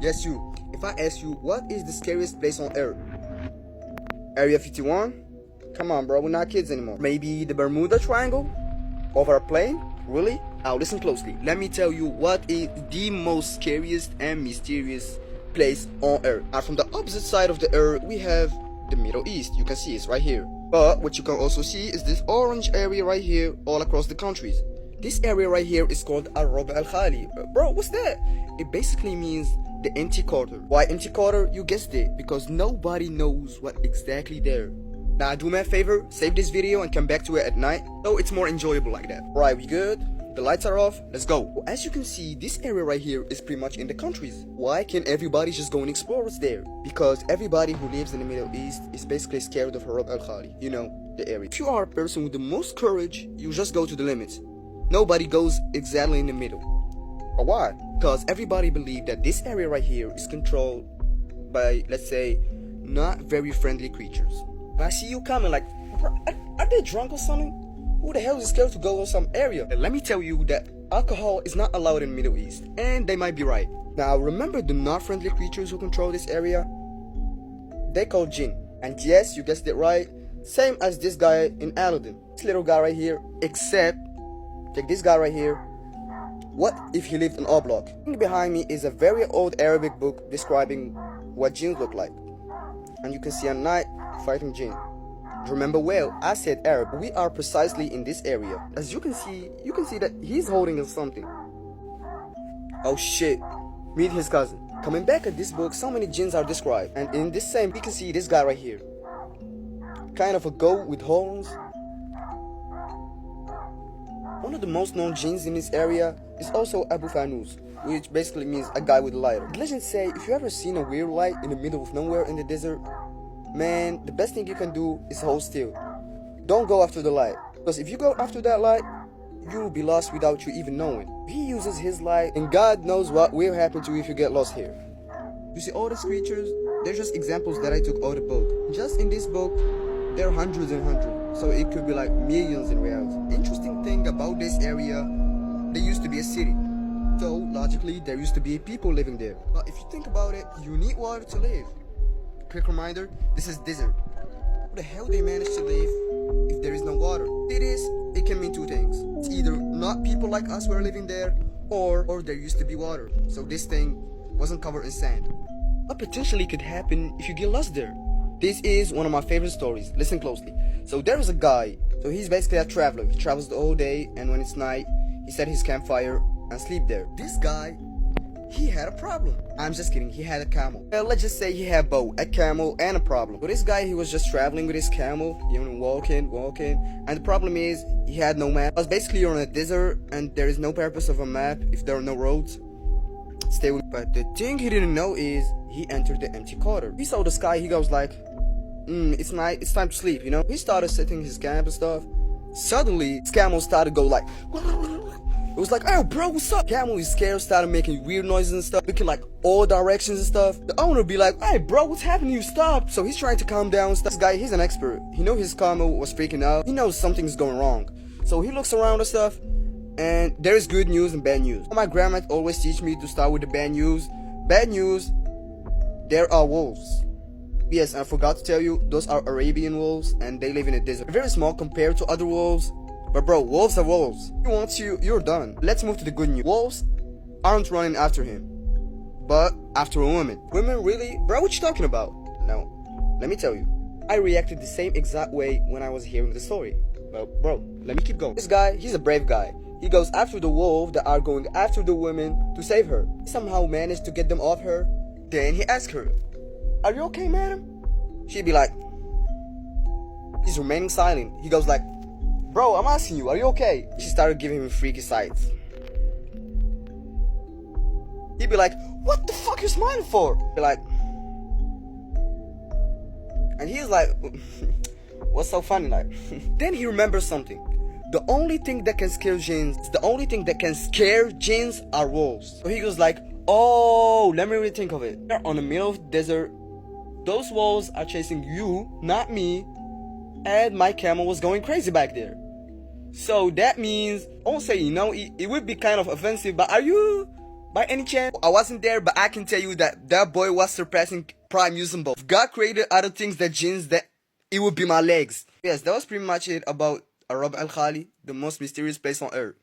Yes, you. If I ask you, what is the scariest place on Earth? Area 51? Come on, bro, we're not kids anymore. Maybe the Bermuda Triangle? Over a plane? Really? Now listen closely. Let me tell you what is the most scariest and mysterious place on Earth. Now from the opposite side of the Earth, we have the Middle East. You can see it's right here. But what you can also see is this orange area right here all across the countries. This area right here is called Al-Rab al-Khali. Bro, what's that? It basically means the empty quarter. Why empty quarter? You guessed it, because nobody knows what exactly there. Now do me a favor, save this video and come back to it at night, so it's more enjoyable like that. Alright, we good? The lights are off, let's go. Well, as you can see, this area right here is pretty much in the countries. Why can't everybody just go and explore what's there? Because everybody who lives in the Middle East is basically scared of Rab al-Khali. You know, the area. If you are a person with the most courage, you just go to the limits. Nobody goes exactly in the middle. But why? Because everybody believes that this area right here is controlled by, let's say, not very friendly creatures. And I see you coming like, are they drunk or something? Who the hell is scared to go to some area? And let me tell you that alcohol is not allowed in the Middle East. And they might be right. Now remember the not friendly creatures who control this area? They called jinn. And yes, you guessed it right. Same as this guy in Aladdin. This little guy right here, except, take this guy right here. What if he lived in our block? Behind me is a very old Arabic book describing what jinns look like. And you can see a knight fighting jinn. Remember well, I said Arab. We are precisely in this area. As you can see that he's holding something. Oh shit, meet his cousin. Coming back at this book, so many jinns are described. And in this same, we can see this guy right here. Kind of a goat with horns. One of the most known jinns in this area is also Abu Fanus, which basically means a guy with a lighter. Legends say if you ever seen a weird light in the middle of nowhere in the desert, man, the best thing you can do is hold still. Don't go after the light, because if you go after that light, you will be lost without you even knowing. He uses his light, and God knows what will happen to you if you get lost here. You see all these creatures? They're just examples that I took out of the book. Just in this book, there are hundreds and hundreds, so it could be like millions in reality. Interesting thing about this area, there used to be a city. So logically, there used to be people living there. But if you think about it, you need water to live. Quick reminder, this is desert. How the hell they manage to live if there is no water? It can mean two things. It's either not people like us were living there, or there used to be water. So this thing wasn't covered in sand. What potentially could happen if you get lost there? This is one of my favorite stories. Listen closely. So there is a guy. So he's basically a traveler. He travels the whole day, and when it's night, he set his campfire and sleep there. This guy, he had a problem. I'm just kidding, he had a camel. Well, let's just say he had both, a camel and a problem. So this guy, he was just traveling with his camel, walking, and the problem is, he had no map. Because basically you're in a desert, and there is no purpose of a map if there are no roads. Stay with me. But the thing he didn't know is, he entered the empty quarter. He saw the sky, he goes like, it's night, it's time to sleep, you know? He started setting his camp and stuff. Suddenly, his camel started to go like, it was like, oh bro, what's up? Camel is scared, started making weird noises and stuff, looking like all directions and stuff. The owner be like, hey bro, what's happening? You stop. So he's trying to calm down and stuff. This guy, he's an expert. He knows his camel was freaking out. He knows something's going wrong. So he looks around and stuff, and there is good news and bad news. My grandma always teach me to start with the bad news. Bad news, there are wolves. Yes, I forgot to tell you, those are Arabian wolves, and they live in a desert. Very small compared to other wolves. But bro, wolves are wolves. He wants you, you're done. Let's move to the good news. Wolves aren't running after him, but after a woman. Women, really? Bro, what you talking about? No, let me tell you. I reacted the same exact way when I was hearing the story. Well, bro, let me keep going. This guy, he's a brave guy. He goes after the wolves that are going after the women to save her. He somehow managed to get them off her. Then he asks her, are you okay, madam? She'd be like, he's remaining silent. He goes like, bro, I'm asking you, are you okay? She started giving him freaky sights. He'd be like, what the fuck you smiling for? Be like, and he's like, what's so funny? Like, then he remembers something. The only thing that can scare jinns, are wolves. So he goes like, oh, let me rethink of it. They're on the middle of the desert. Those wolves are chasing you, not me. And my camel was going crazy back there. So that means, I won't say, it would be kind of offensive, but are you By any chance, I wasn't there, but I can tell you that that boy was surpassing prime using both. If God created other things than jeans, that it would be my legs. Yes, that was pretty much it about Arab Al Khali, the most mysterious place on earth.